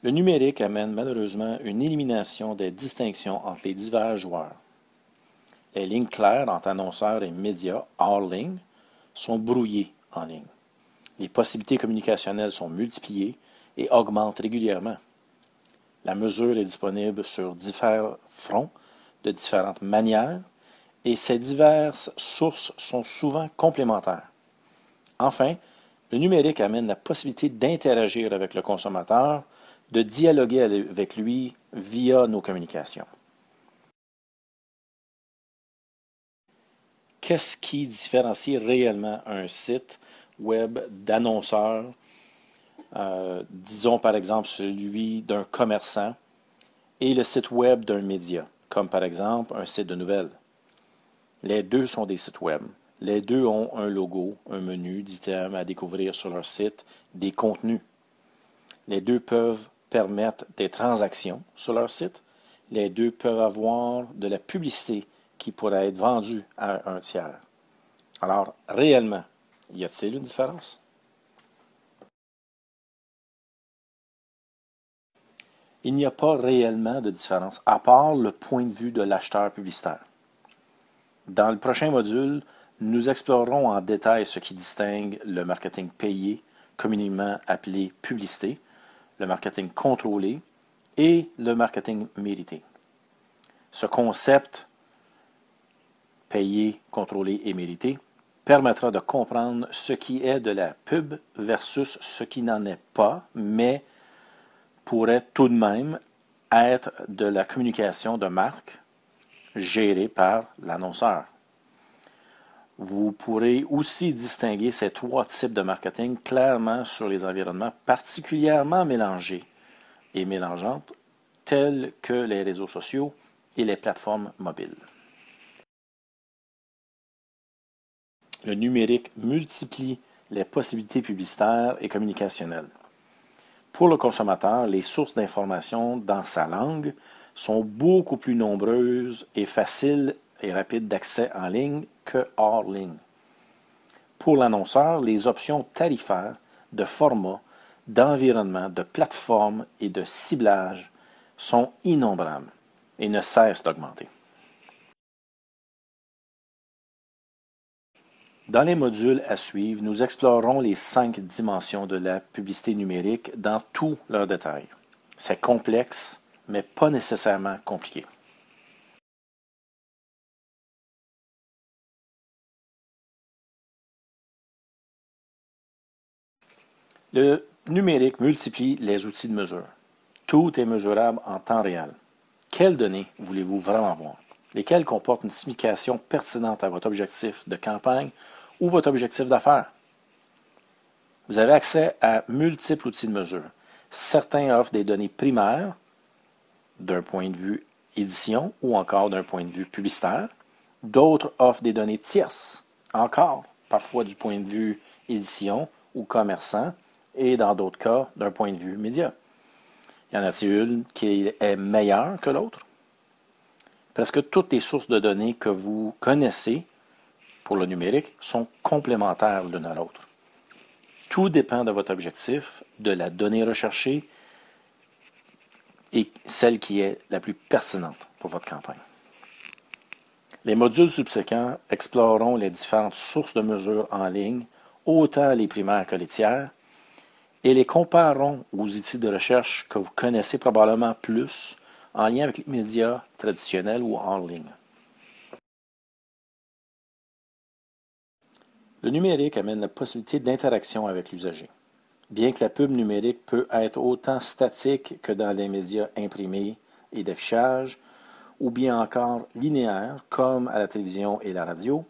Le numérique amène malheureusement une élimination des distinctions entre les divers joueurs. Les lignes claires entre annonceurs et médias hors ligne sont brouillées en ligne. Les possibilités communicationnelles sont multipliées et augmentent régulièrement. La mesure est disponible sur divers fronts, de différentes manières, et ces diverses sources sont souvent complémentaires. Enfin, le numérique amène la possibilité d'interagir avec le consommateur, de dialoguer avec lui via nos communications. Qu'est-ce qui différencie réellement un site web d'annonceur, disons par exemple celui d'un commerçant, et le site web d'un média, comme par exemple un site de nouvelles? Les deux sont des sites web. Les deux ont un logo, un menu d'items à découvrir sur leur site, des contenus. Les deux peuvent permettre des transactions sur leur site. Les deux peuvent avoir de la publicité qui pourrait être vendue à un tiers. Alors, réellement, y a-t-il une différence? Il n'y a pas réellement de différence, à part le point de vue de l'acheteur publicitaire. Dans le prochain module, nous explorerons en détail ce qui distingue le marketing payé, communément appelé publicité, le marketing contrôlé et le marketing mérité. Ce concept payé, contrôlé et mérité permettra de comprendre ce qui est de la pub versus ce qui n'en est pas, mais pourrait tout de même être de la communication de marque gérée par l'annonceur. Vous pourrez aussi distinguer ces trois types de marketing clairement sur les environnements particulièrement mélangés et mélangeantes, tels que les réseaux sociaux et les plateformes mobiles. Le numérique multiplie les possibilités publicitaires et communicationnelles. Pour le consommateur, les sources d'informations dans sa langue sont beaucoup plus nombreuses et faciles et rapides d'accès en ligne que hors ligne. Pour l'annonceur, les options tarifaires, de format, d'environnement, de plateforme et de ciblage sont innombrables et ne cessent d'augmenter. Dans les modules à suivre, nous explorerons les 5 dimensions de la publicité numérique dans tous leurs détails. C'est complexe, mais pas nécessairement compliqué. Le numérique multiplie les outils de mesure. Tout est mesurable en temps réel. Quelles données voulez-vous vraiment voir? Lesquelles comportent une signification pertinente à votre objectif de campagne ou votre objectif d'affaires? Vous avez accès à multiples outils de mesure. Certains offrent des données primaires d'un point de vue édition ou encore d'un point de vue publicitaire. D'autres offrent des données tierces, encore, parfois du point de vue édition ou commerçant, et dans d'autres cas, d'un point de vue média. Y en a-t-il une qui est meilleure que l'autre? Presque toutes les sources de données que vous connaissez pour le numérique sont complémentaires l'une à l'autre. Tout dépend de votre objectif, de la donnée recherchée et celle qui est la plus pertinente pour votre campagne. Les modules subséquents exploreront les différentes sources de mesure en ligne, autant les primaires que les tiers, et les compareront aux outils de recherche que vous connaissez probablement plus en lien avec les médias traditionnels ou en ligne. Le numérique amène la possibilité d'interaction avec l'usager. Bien que la pub numérique peut être autant statique que dans les médias imprimés et d'affichage, ou bien encore linéaire comme à la télévision et la radio,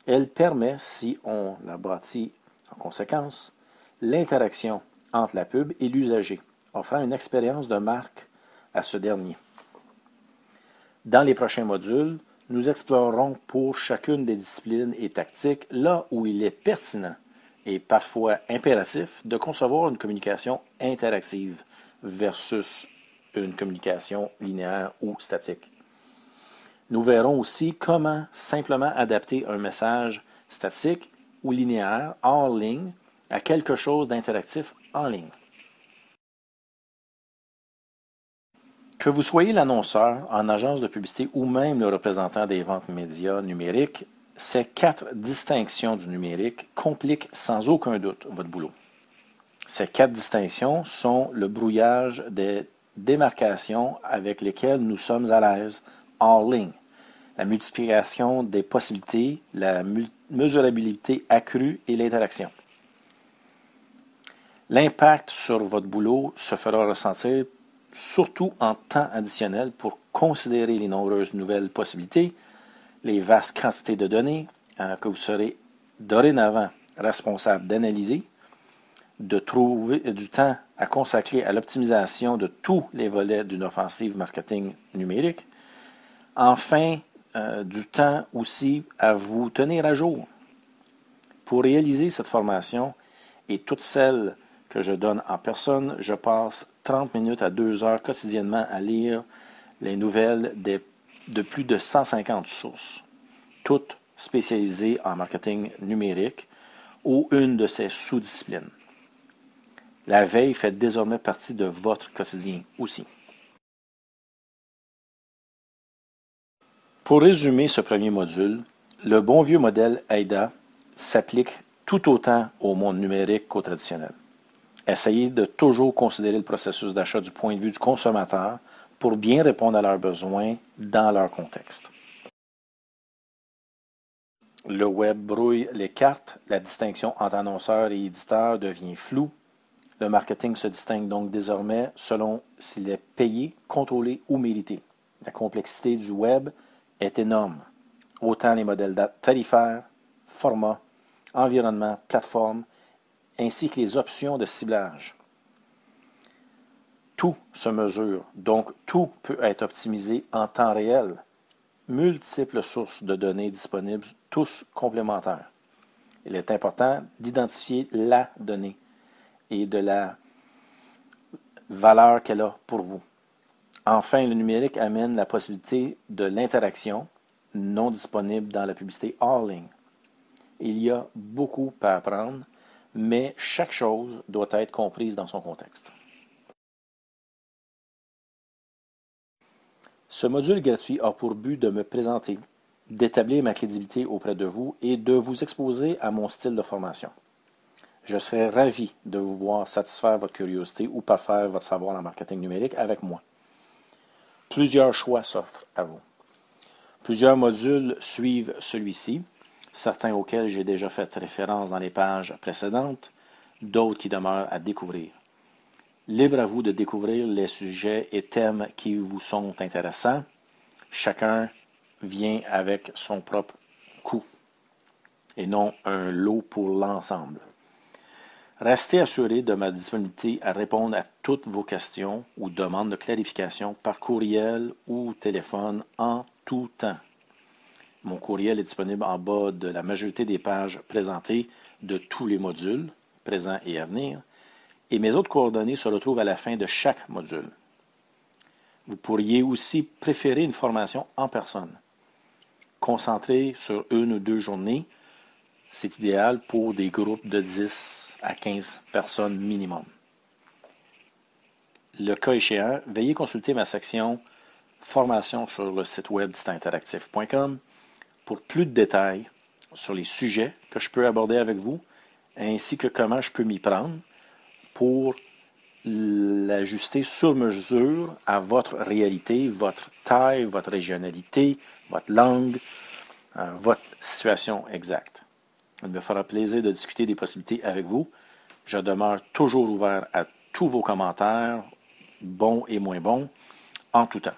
elle permet, si on la bâtit en conséquence, l'interaction entre la pub et l'usager, offrant une expérience de marque à ce dernier. Dans les prochains modules, nous explorerons pour chacune des disciplines et tactiques là où il est pertinent et parfois impératif de concevoir une communication interactive versus une communication linéaire ou statique. Nous verrons aussi comment simplement adapter un message statique ou linéaire hors ligne à quelque chose d'interactif en ligne. Que vous soyez l'annonceur en agence de publicité ou même le représentant des ventes médias numériques, ces 4 distinctions du numérique compliquent sans aucun doute votre boulot. Ces 4 distinctions sont le brouillage des démarcations avec lesquelles nous sommes à l'aise en ligne, la multiplication des possibilités, la mesurabilité accrue et l'interaction. L'impact sur votre boulot se fera ressentir surtout en temps additionnel pour considérer les nombreuses nouvelles possibilités, les vastes quantités de données que vous serez dorénavant responsable d'analyser, de trouver du temps à consacrer à l'optimisation de tous les volets d'une offensive marketing numérique, enfin du temps aussi à vous tenir à jour. Pour réaliser cette formation et toutes celles que je donne en personne, je passe 30 minutes à 2 heures quotidiennement à lire les nouvelles de plus de 150 sources, toutes spécialisées en marketing numérique ou une de ses sous-disciplines. La veille fait désormais partie de votre quotidien aussi. Pour résumer ce premier module, le bon vieux modèle AIDA s'applique tout autant au monde numérique qu'au traditionnel. Essayez de toujours considérer le processus d'achat du point de vue du consommateur pour bien répondre à leurs besoins dans leur contexte. Le web brouille les cartes, la distinction entre annonceur et éditeur devient floue. Le marketing se distingue donc désormais selon s'il est payé, contrôlé ou mérité. La complexité du web est énorme. Autant les modèles tarifaires, formats, environnement, plateforme, ainsi que les options de ciblage. Tout se mesure, donc tout peut être optimisé en temps réel. Multiples sources de données disponibles, tous complémentaires. Il est important d'identifier la donnée et de la valeur qu'elle a pour vous. Enfin, le numérique amène la possibilité de l'interaction non disponible dans la publicité hors ligne. Il y a beaucoup à apprendre, mais chaque chose doit être comprise dans son contexte. Ce module gratuit a pour but de me présenter, d'établir ma crédibilité auprès de vous et de vous exposer à mon style de formation. Je serais ravi de vous voir satisfaire votre curiosité ou parfaire votre savoir en marketing numérique avec moi. Plusieurs choix s'offrent à vous. Plusieurs modules suivent celui-ci, certains auxquels j'ai déjà fait référence dans les pages précédentes, d'autres qui demeurent à découvrir. Libre à vous de découvrir les sujets et thèmes qui vous sont intéressants. Chacun vient avec son propre coût et non un lot pour l'ensemble. Restez assuré de ma disponibilité à répondre à toutes vos questions ou demandes de clarification par courriel ou téléphone en tout temps. Mon courriel est disponible en bas de la majorité des pages présentées de tous les modules, présents et à venir, et mes autres coordonnées se retrouvent à la fin de chaque module. Vous pourriez aussi préférer une formation en personne. Concentrée sur 1 ou 2 journées, c'est idéal pour des groupes de 10 à 15 personnes minimum. Le cas échéant, veuillez consulter ma section formation sur le site web distantinteractif.com pour plus de détails sur les sujets que je peux aborder avec vous, ainsi que comment je peux m'y prendre pour l'ajuster sur mesure à votre réalité, votre taille, votre régionalité, votre langue, votre situation exacte. Il me fera plaisir de discuter des possibilités avec vous. Je demeure toujours ouvert à tous vos commentaires, bons et moins bons, en tout temps.